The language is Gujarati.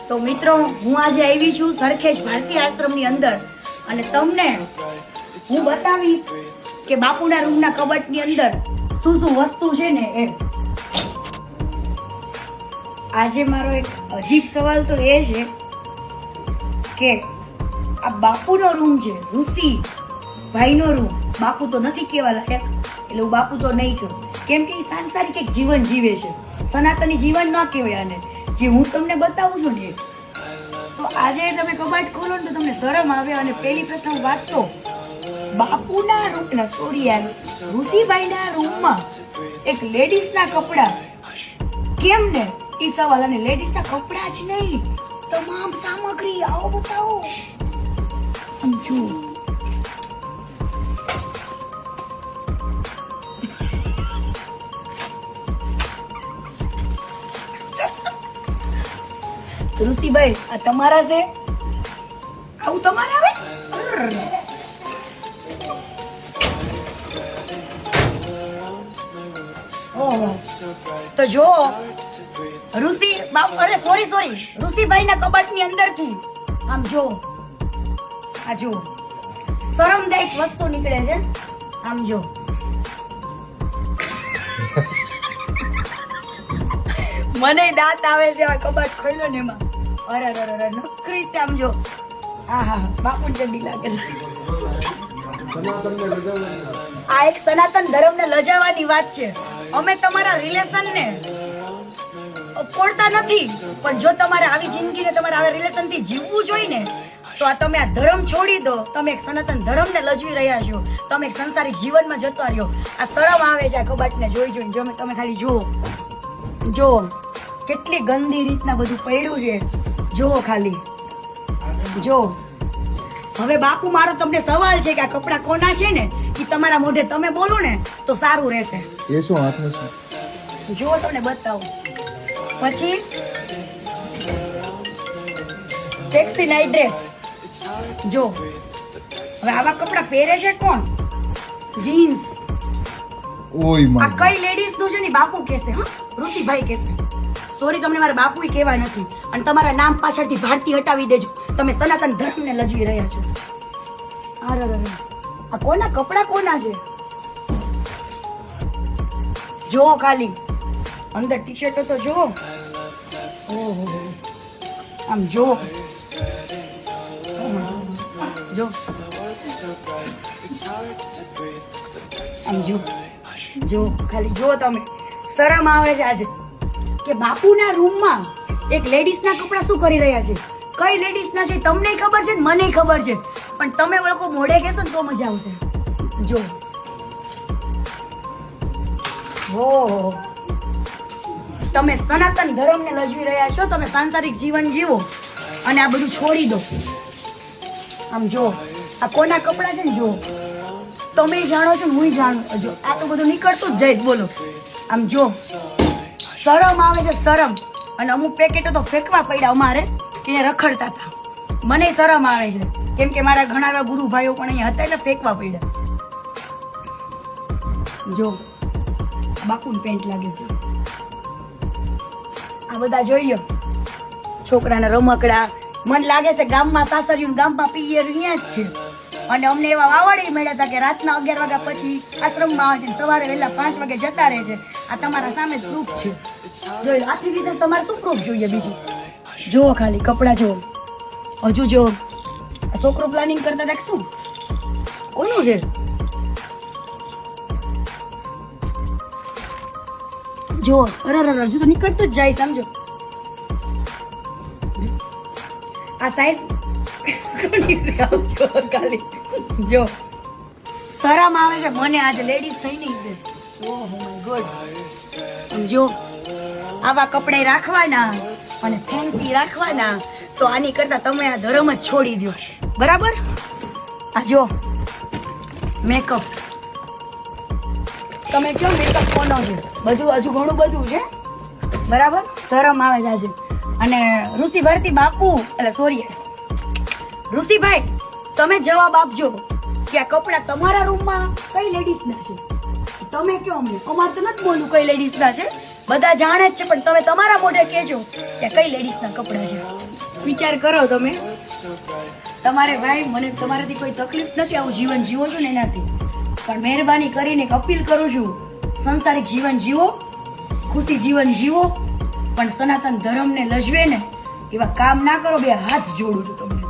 તો મિત્રો હું આજે આવી છું સરખેજ ભારતી આશ્રમની અંદર અને તમને હું બતાવીશ કે બાપુના રૂમના કબાટની અંદર શું શું વસ્તુ છે ને એ. આજે મારો એક અજીબ સવાલ તો એ છે કે આ બાપુનો રૂમ છે, ઋષિ ભાઈનો રૂમ. બાપુ તો નથી કહેવા લાયક, એટલે હું બાપુ તો નહીં કહું, કેમ કે એ સાંસારિક એક જીવન જીવે છે, સનાતની જીવન ન કહેવાય આને. જે હું તમને બતાવું છું ને તો આજે તમે કબાટ ખોલો ને તો તમને શરમ આવે. અને પહેલી પ્રથમ વાત તો બાપુના રૂમના સોરી યાર ઋષિભાઈના રૂમમાં એક લેડીઝના કપડા કેમ ને એ સવાલ. અને લેડીઝના કપડા જ નહીં, તમામ સામગ્રી આવો બતાવો. સમજો ઋષિભાઈ આ તમારા છે, આવું તમારે આવે. ઓહો તો જો ઋષિ બાપુ, અરે સોરી ઋષિભાઈ ના કબાટ ની અંદર થી આમ જો, આ જો શરમદાયક વસ્તુ નીકળે છે. આમ જો મને દાંત આવે છે આ કબાટ ખોલ્યો ને એમાં. અરે નકરી રીતે આમ જો. હા બાપુ જલ્દી લાગે છે. આ એક સનાતન ધર્મને લજાવવાની વાત છે. અમે તમારા રિલેશન ને પોડતા નથી, પણ જો તમારે આવી જિંદગીને તમારે આવા રિલેશન થી જીવવું જોઈએ ને તો આ તમે આ ધર્મ છોડી દો. તમે એક સનાતન ધર્મને લજવી રહ્યા છો, તમે એક સંસારિક જીવનમાં જતો રહ્યો. આ શરમ આવે છે આ કબાટને જોઈને. જો તમે ખાલી જુઓ કેટલી ગંદી રીતના બધું પડ્યું છે. જુઓ ખાલી જો. હવે બાપુ મારો તમને સવાલ છે કે આ કપડા કોના છે ને એ તમારા મોઢે તમે બોલો ને તો સારું રહેશે. એ શું હાથમાં છે? જો તમને બતાવું. પછી સેક્સી નાઈટ ડ્રેસ જો. હવે આવા કપડા પહેરે છે કોણ? જીન્સ. ઓય આ માં, કઈ લેડીઝ નું છે ને બાપુ કહેશે. હા ઋષિભાઈ કહેશે. સોરી, તમને મારા બાપુ કહેવા નથી. અને તમારા નામ પાછળથી ભારતી હટાવી દેજો. તમે સનાતન ધર્મને લજવી રહ્યા છો. અરે આ કોના કપડા કોના છે જો ખાલી. અંદર ટી શર્ટો તો જો. ઓહો આમ જો આમ જો ખાલી જો. તમે શરમ આવે છે આજે કે બાપુના રૂમમાં એક લેડીઝના કપડા શું કરી રહ્યા છે. કઈ લેડીઝના છે તમને ખબર છે ને મને ખબર છે, પણ તમે લોકો મોઢે કહેશો ને તો મજા આવશે. જો હો, તમે સનાતન ધર્મને લજવી રહ્યા છો, તમે સાંસારિક જીવન જીવો અને આ બધું છોડી દો. આમ જો આ કોના કપડા છે ને જો. તમે જાણો છો હું જાણું. જો આ તો બધું નીકળતું જ જઈશ. બોલો આમ જો. શરમ આવે છે શરમ. અને અમુક પેકેટો તો ફેંકવા પડ્યા અમારે કે રખડતા હતા. મને શરમ આવે છે કેમ કે મારા ઘણા એવા ગુરુ ભાઈઓ પણ અહીંયા હતા એટલે ફેંકવા પડ્યા. જો બાપુની પેન્ટ લાગે છે. આ બધા જોઈ લો છોકરાના રમકડા. મને લાગે છે ગામમાં સાસરિયું ગામમાં પિયર અહીંયા જ છે. અને અમને એવા વાવડી મળ્યા હતા કે રાતના 11 વાગ્યા પછી આશ્રમમાં આવે છે, સવારે વહેલા 5 વાગે જતા રહે છે. આ તમારા સામે પ્રૂફ છે. જોઈ લો. આથી વિશેષ તમારે શું પ્રૂફ જોઈએ બીજું? જુઓ ખાલી કપડા જુઓ. હજુ જો છોકરો પ્લાનિંગ કરતા હતા શું કોનું છે? જો અરે હજુ તો નીકળતું જ જાય. સમજો આ સાઈઝ કોની છે? આવજો ખાલી જો. શરમ આવે છે મને આજે લેડીઝ થઈ નહીં. ઓહો માય ગોડ. જો આવા કપડા રાખવાના અને ફેન્સી રાખવાના તો આની કરતા તમે આ ધર્મ જ છોડી દો. બરાબર? આ જો મેકઅપ. તમે કયો મેકઅપ કોનો છે? બધું હજુ ઘણું બધું છે. બરાબર? શરમ આવે છે આજે. અને ઋષિ ભારતી બાપુ એટલે સોરી ઋષિભાઈ તમે જવાબ આપજો કે આ કપડા તમારા રૂમમાં કઈ લેડીઝના છે. તમે કયો અમને. અમારે તો નથી બોલવું કઈ લેડીઝના છે. બધા જાણે જ છે, પણ તમે તમારા મોઢે કહેજો કે કઈ લેડીઝના કપડાં છે. વિચાર કરો તમે. તમારે ભાઈ મને તમારાથી કોઈ તકલીફ નથી, આવું જીવન જીવો છો ને એનાથી, પણ મહેરબાની કરીને એક અપીલ કરું છું, સંસારિક જીવન જીવો, ખુશી જીવન જીવો, પણ સનાતન ધર્મને લજવે ને એવા કામ ના કરો. બે હાથ જોડું છું તમને.